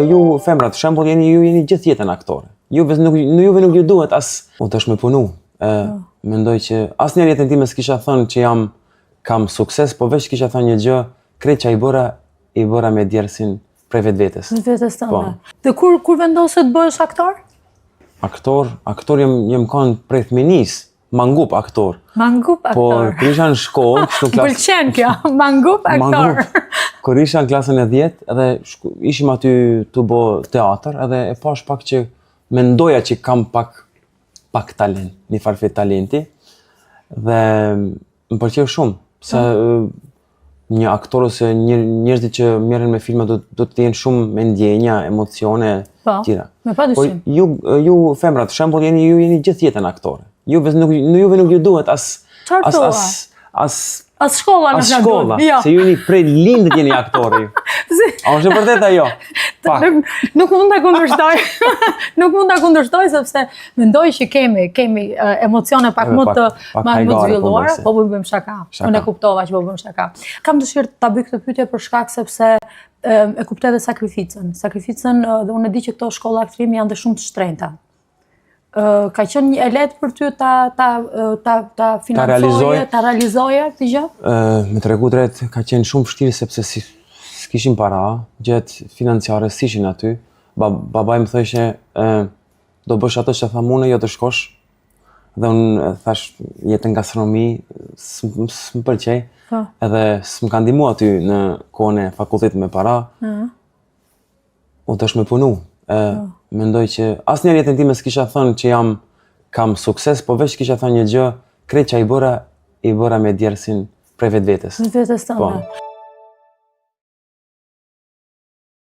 ju femrat, shembull, ju jeni gjithë jetën aktore. Juve nuk ju duhet as u tash me punu. Mendoj që asnjëherë jetën time s'kisha thënë që kam sukses, po veç kisha thënë një gjë, krejt që i bëra me djersin prej vetvetes. Vetvetes tënde. Dhe kur vendose të bëhesh aktor? Aktor jem kanë prej fëminis, mangup aktor. Mangup aktor. Por kur isha në shkollë, kështu në klasë. Pëlqen kjo, mangup aktor. Kur isha në klasën e 10, edhe ishim aty të bë teatr, edhe e pash pak që mendoja që kam pak talent, një farfet talenti, dhe më pëlqeu shumë, se një aktor ose njerëzit që merren me filma do të jenë shumë me ndjenja, emocione, tjera. Me padyshim. Po ju femrat, shembull, ju jeni gjithë jetën aktore. Juve nuk ju duhet as shkolla në shkolla, se ju jeni prej lindët jeni aktori. A është e vërtetë ajo? Nuk mund ta kundërshtoj. Nuk mund ta kundërshtoj sepse mendoj që kemi emocione pak më të zhvilluara, po bëjmë shaka. Unë e kuptova që po bëjmë shaka. Kam dëshirë ta bëj këtë pyetje për shkak sepse e kuptoj edhe sakrificën. Sakrificën dhe unë e di që këto shkolla aktrimi janë dhe shumë të shtrenjta. Ka qenë e lehtë për ty ta financoje, ta realizoje këtë gjë? Me tregu drejt, ka qenë shumë vështirë sepse s'kishim para, gjatë financiare s'ishin aty. Babaj më thëshe, do bësh ato që tha mune, jo të shkosh. Dhe unë thash, jetë në gastronomi, s'më pëlqej. Edhe s'më ka ndihmu aty në kohën e fakultetit me para. U tash me punu. Mendoj që asnjëherë jetën time s'kisha thënë që kam sukses, po veç kisha thënë një gjë, krejt që i bëra me djersin prej vetvetes. Vetvetes tënde.